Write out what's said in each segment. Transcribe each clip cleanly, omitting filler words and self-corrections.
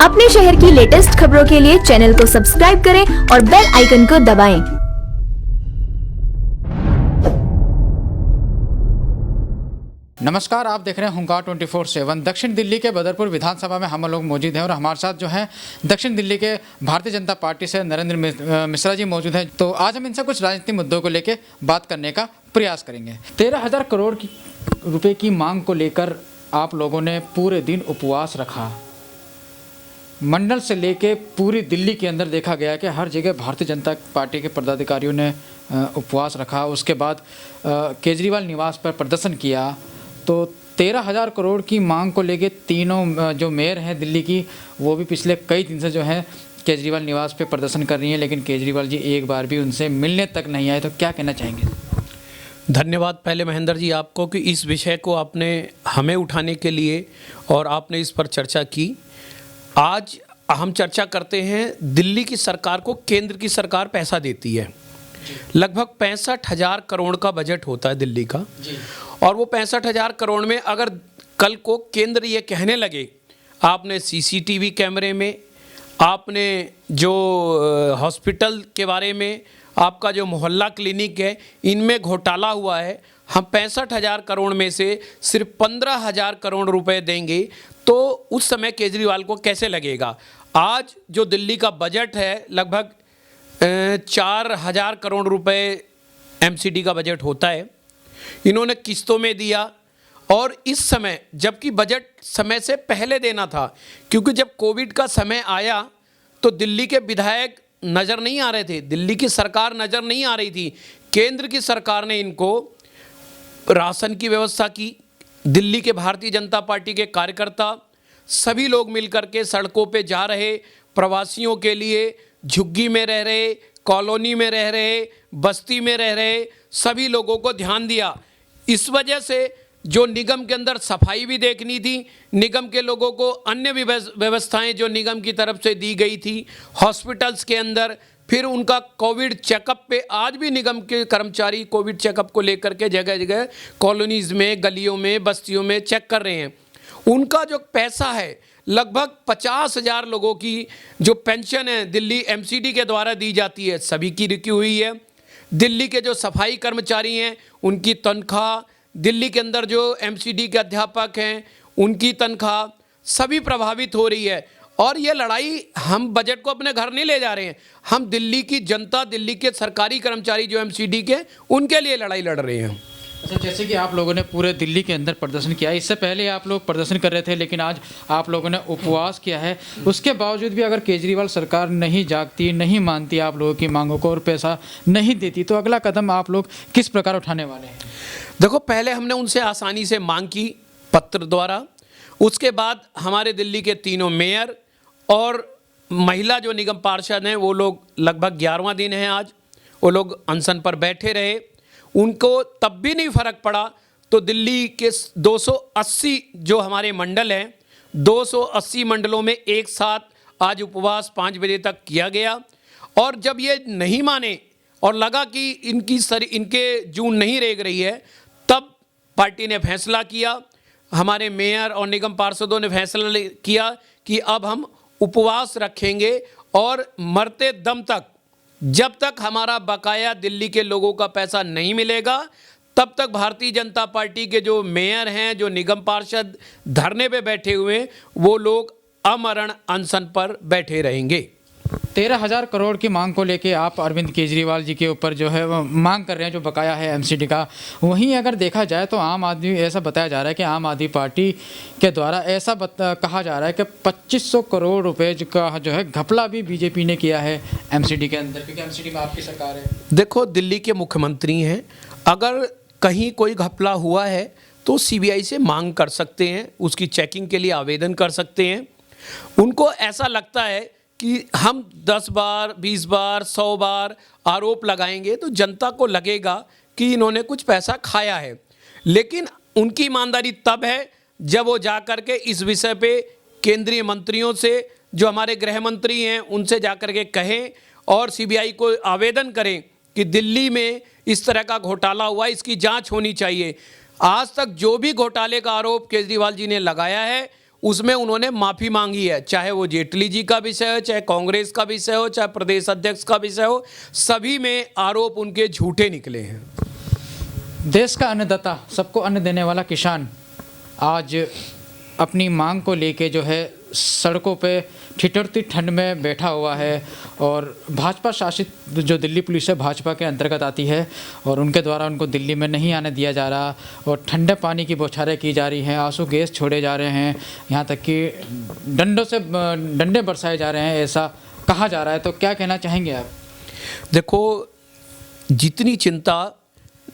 अपने शहर की लेटेस्ट खबरों के लिए चैनल को सब्सक्राइब करें और बेल आइकन को दबाएं। नमस्कार, आप देख रहे हैं हुंकार 24/7। दक्षिण दिल्ली के बदरपुर विधानसभा में हम लोग मौजूद हैं और हमारे साथ जो है दक्षिण दिल्ली के भारतीय जनता पार्टी से नरेंद्र मिश्रा जी मौजूद हैं। तो आज हम इनसे कुछ राजनीतिक मुद्दों को लेकर बात करने का प्रयास करेंगे। 13,000 करोड़ रुपए की मांग को लेकर आप लोगों ने पूरे दिन उपवास रखा। मंडल से लेके पूरी दिल्ली के अंदर देखा गया कि हर जगह भारतीय जनता पार्टी के पदाधिकारियों ने उपवास रखा। उसके बाद केजरीवाल निवास पर प्रदर्शन किया। तो 13,000 करोड़ की मांग को लेके तीनों जो मेयर हैं दिल्ली की, वो भी पिछले कई दिन से जो है केजरीवाल निवास पे प्रदर्शन कर रही हैं, लेकिन केजरीवाल जी एक बार भी उनसे मिलने तक नहीं आए। तो क्या कहना चाहेंगे? धन्यवाद पहले महेंद्र जी आपको कि इस विषय को आपने हमें उठाने के लिए और आपने इस पर चर्चा की। आज हम चर्चा करते हैं दिल्ली की सरकार को केंद्र की सरकार पैसा देती है। लगभग 65,000 करोड़ का बजट होता है दिल्ली का जी। और वो 65,000 करोड़ में अगर कल को केंद्र ये कहने लगे आपने सीसीटीवी कैमरे में, आपने जो हॉस्पिटल के बारे में, आपका जो मोहल्ला क्लिनिक है, इनमें घोटाला हुआ है, हम 65,000 करोड़ में से सिर्फ 15,000 करोड़ रुपए देंगे, तो उस समय केजरीवाल को कैसे लगेगा? आज जो दिल्ली का बजट है लगभग 4,000 करोड़ रुपए एमसीडी का बजट होता है। इन्होंने किस्तों में दिया और इस समय जबकि बजट समय से पहले देना था, क्योंकि जब कोविड का समय आया तो दिल्ली के विधायक नज़र नहीं आ रहे थे, दिल्ली की सरकार नज़र नहीं आ रही थी। केंद्र की सरकार ने इनको राशन की व्यवस्था की। दिल्ली के भारतीय जनता पार्टी के कार्यकर्ता सभी लोग मिलकर के सड़कों पे जा रहे, प्रवासियों के लिए, झुग्गी में रह रहे, कॉलोनी में रह रहे, बस्ती में रह रहे सभी लोगों को ध्यान दिया। इस वजह से जो निगम के अंदर सफाई भी देखनी थी, निगम के लोगों को अन्य व्यवस्थाएं जो निगम की तरफ से दी गई थी, हॉस्पिटल्स के अंदर, फिर उनका कोविड चेकअप पे आज भी निगम के कर्मचारी कोविड चेकअप को लेकर के जगह जगह कॉलोनीज़ में, गलियों में, बस्तियों में चेक कर रहे हैं। उनका जो पैसा है लगभग 50,000 लोगों की जो पेंशन है दिल्ली एमसीडी के द्वारा दी जाती है, सभी की रुकी हुई है। दिल्ली के जो सफाई कर्मचारी हैं उनकी तनख्वाह, दिल्ली के अंदर जो एमसीडी के अध्यापक हैं उनकी तनख्वाह सभी प्रभावित हो रही है। और ये लड़ाई हम बजट को अपने घर नहीं ले जा रहे हैं, हम दिल्ली की जनता, दिल्ली के सरकारी कर्मचारी जो एमसीडी के, उनके लिए लड़ाई लड़ रहे हैं। अच्छा, जैसे कि आप लोगों ने पूरे दिल्ली के अंदर प्रदर्शन किया, इससे पहले आप लोग प्रदर्शन कर रहे थे, लेकिन आज आप लोगों ने उपवास किया है। उसके बावजूद भी अगर केजरीवाल सरकार नहीं जागती, नहीं मानती आप लोगों की मांगों को और पैसा नहीं देती, तो अगला कदम आप लोग किस प्रकार उठाने वाले हैं? देखो, पहले हमने उनसे आसानी से मांग की पत्र द्वारा। उसके बाद हमारे दिल्ली के तीनों मेयर और महिला जो निगम पार्षद हैं, वो लोग लगभग 11वां दिन है आज, वो लोग अनशन पर बैठे रहे। उनको तब भी नहीं फर्क पड़ा तो दिल्ली के 280 जो हमारे मंडल हैं, 280 मंडलों में एक साथ आज उपवास 5 बजे तक किया गया। और जब ये नहीं माने और लगा कि इनके जून नहीं रेंग रही है, तब पार्टी ने फैसला किया, हमारे मेयर और निगम पार्षदों ने फैसला किया कि अब हम उपवास रखेंगे और मरते दम तक, जब तक हमारा बकाया दिल्ली के लोगों का पैसा नहीं मिलेगा, तब तक भारतीय जनता पार्टी के जो मेयर हैं, जो निगम पार्षद धरने पे बैठे हुए हैं, वो लोग अमरण अनशन पर बैठे रहेंगे। 13,000 करोड़ की मांग को लेके आप अरविंद केजरीवाल जी के ऊपर जो है वो मांग कर रहे हैं, जो बकाया है एमसीडी का। वहीं अगर देखा जाए तो आम आदमी, ऐसा बताया जा रहा है कि आम आदमी पार्टी के द्वारा ऐसा कहा जा रहा है कि 2,500 करोड़ रुपए का जो है घपला भी बीजेपी ने किया है एमसीडी के अंदर, क्योंकि एमसीडी में आपकी सरकार है। देखो, दिल्ली के मुख्यमंत्री हैं, अगर कहीं कोई घपला हुआ है तो सीबीआई से मांग कर सकते हैं, उसकी चेकिंग के लिए आवेदन कर सकते हैं। उनको ऐसा लगता है कि हम 10 बार, 20 बार, 100 बार आरोप लगाएंगे तो जनता को लगेगा कि इन्होंने कुछ पैसा खाया है। लेकिन उनकी ईमानदारी तब है जब वो जा कर के इस विषय पे केंद्रीय मंत्रियों से, जो हमारे गृह मंत्री हैं, उनसे जा कर के कहें और सीबीआई को आवेदन करें कि दिल्ली में इस तरह का घोटाला हुआ, इसकी जांच होनी चाहिए। आज तक जो भी घोटाले का आरोप केजरीवाल जी ने लगाया है, उसमें उन्होंने माफ़ी मांगी है, चाहे वो जेटली जी का विषय हो, चाहे कांग्रेस का विषय हो, चाहे प्रदेश अध्यक्ष का विषय हो, सभी में आरोप उनके झूठे निकले हैं। देश का अन्नदाता, सबको अन्न देने वाला किसान आज अपनी मांग को लेके जो है सड़कों पे ठिठुरती ठंड में बैठा हुआ है और भाजपा शासित जो दिल्ली पुलिस है भाजपा के अंतर्गत आती है और उनके द्वारा उनको दिल्ली में नहीं आने दिया जा रहा और ठंडे पानी की बौछारें की जा रही हैं, आंसू गैस छोड़े जा रहे हैं, यहाँ तक कि डंडे बरसाए जा रहे हैं, ऐसा कहा जा रहा है। तो क्या कहना चाहेंगे आप? देखो, जितनी चिंता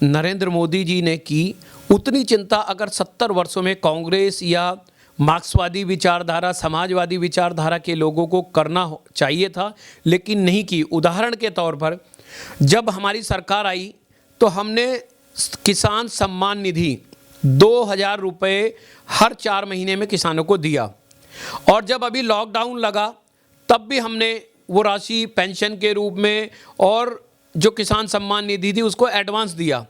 नरेंद्र मोदी जी ने की उतनी चिंता अगर 70 वर्षों में कांग्रेस या मार्क्सवादी विचारधारा, समाजवादी विचारधारा के लोगों को करना चाहिए था, लेकिन नहीं की। उदाहरण के तौर पर जब हमारी सरकार आई तो हमने किसान सम्मान निधि 2000 रुपये हर 4 महीने में किसानों को दिया और जब अभी लॉकडाउन लगा तब भी हमने वो राशि पेंशन के रूप में और जो किसान सम्मान निधि थी उसको एडवांस दिया।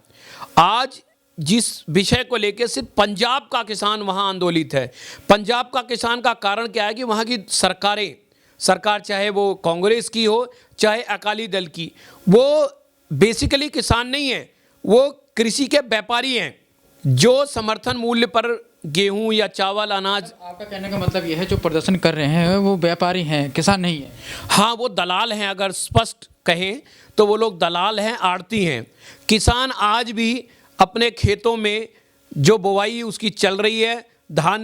आज जिस विषय को लेकर सिर्फ पंजाब का किसान वहाँ आंदोलित है। पंजाब का किसान का कारण क्या है कि वहाँ की सरकार चाहे वो कांग्रेस की हो चाहे अकाली दल की, वो बेसिकली किसान नहीं है, वो कृषि के व्यापारी हैं जो समर्थन मूल्य पर गेहूं या चावल अनाज। आपका कहने का मतलब यह है जो प्रदर्शन कर रहे हैं वो व्यापारी हैं, किसान नहीं है? हाँ, वो दलाल हैं। अगर स्पष्ट कहें तो वो लोग दलाल हैं, आड़ती हैं। किसान आज भी अपने खेतों में जो बुवाई उसकी चल रही है, धान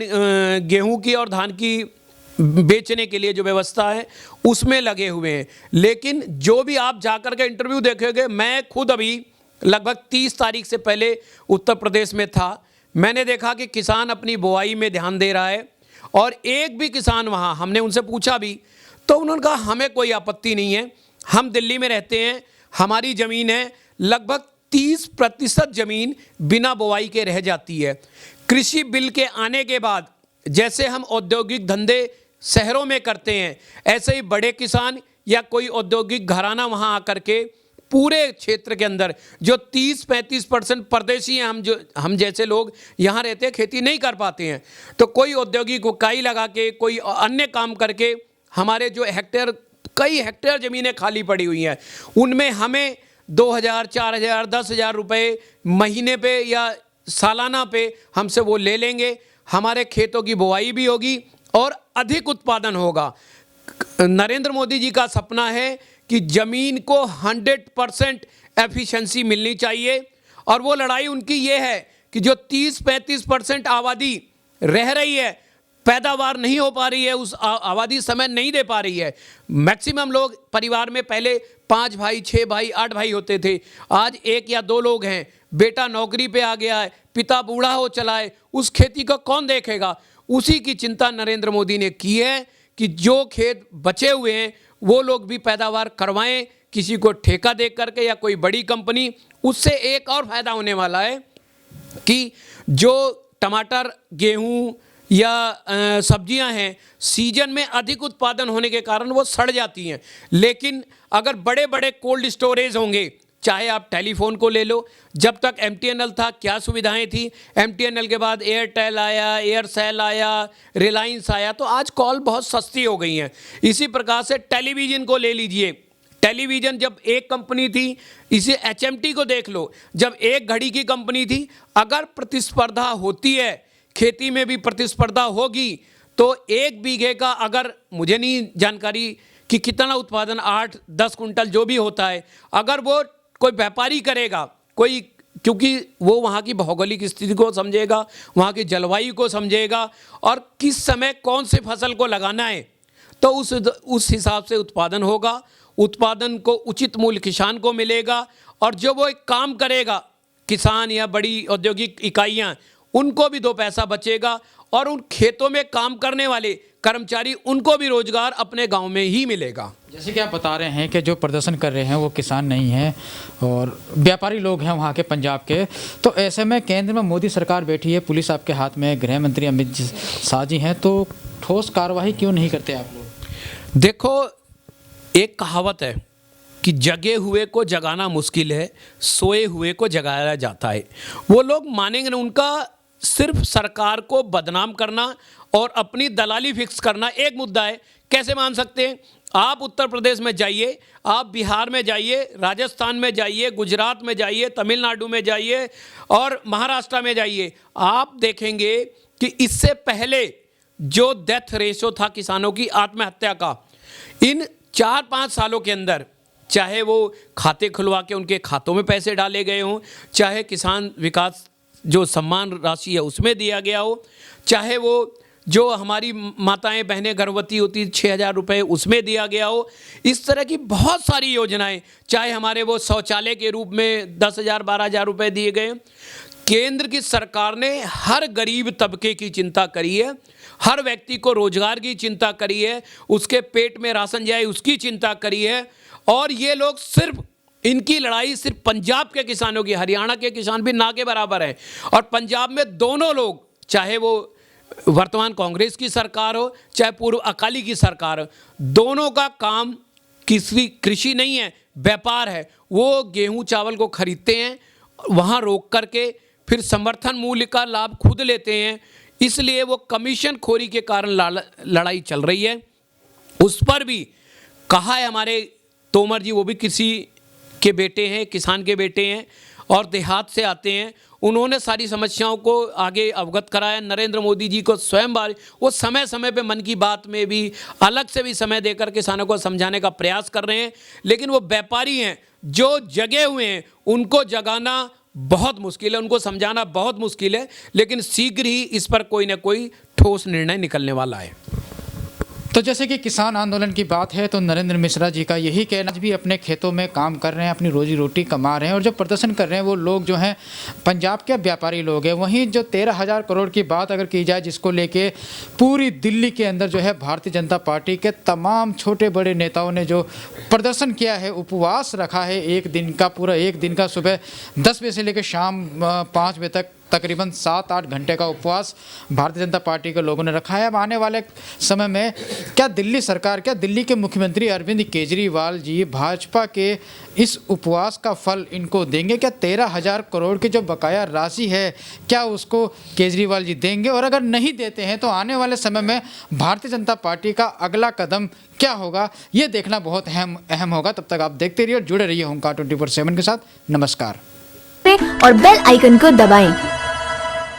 गेहूं की और धान की बेचने के लिए जो व्यवस्था है उसमें लगे हुए हैं। लेकिन जो भी आप जाकर के इंटरव्यू देखेंगे, मैं खुद अभी लगभग 30 तारीख से पहले उत्तर प्रदेश में था, मैंने देखा कि किसान अपनी बुआई में ध्यान दे रहा है और एक भी किसान वहाँ, हमने उनसे पूछा भी तो उन्होंने कहा हमें कोई आपत्ति नहीं है, हम दिल्ली में रहते हैं, हमारी ज़मीन है, लगभग 30% ज़मीन बिना बुआई के रह जाती है। कृषि बिल के आने के बाद जैसे हम औद्योगिक धंधे शहरों में करते हैं, ऐसे ही बड़े किसान या कोई औद्योगिक घराना वहाँ आकर के पूरे क्षेत्र के अंदर जो 30-35% परदेशी हैं, हम जैसे लोग यहाँ रहते हैं, खेती नहीं कर पाते हैं, तो कोई औद्योगिक इकाई लगा के कोई अन्य काम करके हमारे जो कई हेक्टेयर ज़मीनें खाली पड़ी हुई हैं, उनमें हमें 2000, 4000, 10,000 रुपये महीने पे या सालाना पे हमसे वो ले लेंगे, हमारे खेतों की बुआई भी होगी और अधिक उत्पादन होगा। नरेंद्र मोदी जी का सपना है कि ज़मीन को 100% एफिशिएंसी मिलनी चाहिए और वो लड़ाई उनकी ये है कि जो 30-35% आबादी रह रही है, पैदावार नहीं हो पा रही है, उस आबादी समय नहीं दे पा रही है। मैक्सिमम लोग परिवार में पहले 5 भाई, 6 भाई, 8 भाई होते थे, आज 1 या 2 लोग हैं, बेटा नौकरी पे आ गया है, पिता बूढ़ा हो चला है, उस खेती को कौन देखेगा? उसी की चिंता नरेंद्र मोदी ने की है कि जो खेत बचे हुए हैं वो लोग भी पैदावार करवाएं, किसी को ठेका दे करके या कोई बड़ी कंपनी। उससे एक और फायदा होने वाला है कि जो टमाटर, गेहूं या सब्जियां हैं, सीजन में अधिक उत्पादन होने के कारण वो सड़ जाती हैं, लेकिन अगर बड़े बड़े कोल्ड स्टोरेज होंगे, चाहे आप टेलीफोन को ले लो, जब तक MTNL था क्या सुविधाएं थी, MTNL के बाद एयरटेल आया, एयरसेल आया, रिलायंस आया, तो आज कॉल बहुत सस्ती हो गई हैं। इसी प्रकार से टेलीविज़न को ले लीजिए, टेलीविज़न जब एक कंपनी थी, इसे HMT को देख लो, जब एक घड़ी की कंपनी थी, अगर प्रतिस्पर्धा होती है, खेती में भी प्रतिस्पर्धा होगी, तो 1 बीघे का, अगर मुझे नहीं जानकारी कि कितना उत्पादन 8-10 कुंटल जो भी होता है, अगर वो कोई व्यापारी करेगा, कोई, क्योंकि वो वहाँ की भौगोलिक स्थिति को समझेगा, वहाँ की जलवायु को समझेगा और किस समय कौन से फसल को लगाना है, तो उस हिसाब से उत्पादन होगा, उत्पादन को उचित मूल्य किसान को मिलेगा और जो वो एक काम करेगा, किसान या बड़ी औद्योगिक इकाइयाँ, उनको भी 2 पैसा बचेगा और उन खेतों में काम करने वाले कर्मचारी, उनको भी रोजगार अपने गांव में ही मिलेगा। जैसे कि आप बता रहे हैं कि जो प्रदर्शन कर रहे हैं वो किसान नहीं हैं और व्यापारी लोग हैं वहाँ के पंजाब के, तो ऐसे में केंद्र में मोदी सरकार बैठी है, पुलिस आपके हाथ में, गृह मंत्री अमित शाह जी हैं, तो ठोस कार्रवाई क्यों नहीं करते आप लोग? देखो, एक कहावत है कि जगे हुए को जगाना मुश्किल है, सोए हुए को जगाया जाता है। वो लोग मानेंगे ना, उनका सिर्फ सरकार को बदनाम करना और अपनी दलाली फिक्स करना एक मुद्दा है। कैसे मान सकते हैं? आप उत्तर प्रदेश में जाइए, आप बिहार में जाइए, राजस्थान में जाइए, गुजरात में जाइए, तमिलनाडु में जाइए और महाराष्ट्र में जाइए, आप देखेंगे कि इससे पहले जो डेथ रेशो था किसानों की आत्महत्या का, इन 4-5 सालों के अंदर, चाहे वो खाते खुलवा के उनके खातों में पैसे डाले गए हों, चाहे किसान विकास जो सम्मान राशि है उसमें दिया गया हो, चाहे वो जो हमारी माताएं बहनें गर्भवती होती 6,000 रुपये उसमें दिया गया हो, इस तरह की बहुत सारी योजनाएं, चाहे हमारे वो शौचालय के रूप में 10,000 12,000 रुपये दिए गए। केंद्र की सरकार ने हर गरीब तबके की चिंता करी है, हर व्यक्ति को रोजगार की चिंता करी है, उसके पेट में राशन जाए उसकी चिंता करी है। और ये लोग सिर्फ, इनकी लड़ाई सिर्फ पंजाब के किसानों की, हरियाणा के किसान भी ना के बराबर है। और पंजाब में दोनों लोग, चाहे वो वर्तमान कांग्रेस की सरकार हो चाहे पूर्व अकाली की सरकार हो, दोनों का काम किसी कृषि नहीं है, व्यापार है। वो गेहूं चावल को खरीदते हैं, वहाँ रोक करके फिर समर्थन मूल्य का लाभ खुद लेते हैं, इसलिए वो कमीशन खोरी के कारण लड़ाई चल रही है। उस पर भी कहा है हमारे तोमर जी, वो भी किसी के बेटे हैं, किसान के बेटे हैं और देहात से आते हैं, उन्होंने सारी समस्याओं को आगे अवगत कराया। नरेंद्र मोदी जी को स्वयं वो समय समय पे मन की बात में भी अलग से भी समय देकर किसानों को समझाने का प्रयास कर रहे हैं, लेकिन वो व्यापारी हैं जो जगे हुए हैं, उनको जगाना बहुत मुश्किल है, उनको समझाना बहुत मुश्किल है, लेकिन शीघ्र ही इस पर कोई ना कोई ठोस निर्णय निकलने वाला है। तो जैसे कि किसान आंदोलन की बात है तो नरेंद्र मिश्रा जी का यही कहना, आज भी अपने खेतों में काम कर रहे हैं, अपनी रोजी रोटी कमा रहे हैं और जो प्रदर्शन कर रहे हैं वो लोग जो हैं पंजाब के व्यापारी लोग हैं। वहीं जो 13,000 करोड़ की बात अगर की जाए, जिसको लेके पूरी दिल्ली के अंदर जो है भारतीय जनता पार्टी के तमाम छोटे बड़े नेताओं ने जो प्रदर्शन किया है, उपवास रखा है एक दिन का, पूरा एक दिन का, सुबह 10 बजे से लेकर शाम 5 बजे तक तकरीबन 7-8 घंटे का उपवास भारतीय जनता पार्टी के लोगों ने रखा है। अब आने वाले समय में क्या दिल्ली सरकार, क्या दिल्ली के मुख्यमंत्री अरविंद केजरीवाल जी भाजपा के इस उपवास का फल इनको देंगे? क्या 13,000 करोड़ की जो बकाया राशि है क्या उसको केजरीवाल जी देंगे? और अगर नहीं देते हैं तो आने वाले समय में भारतीय जनता पार्टी का अगला कदम क्या होगा, ये देखना बहुत अहम होगा। तब तक आप देखते रहिए और जुड़े रहिए होमकार 24/7 के साथ। नमस्कार और बेल आइकन को दबाएं।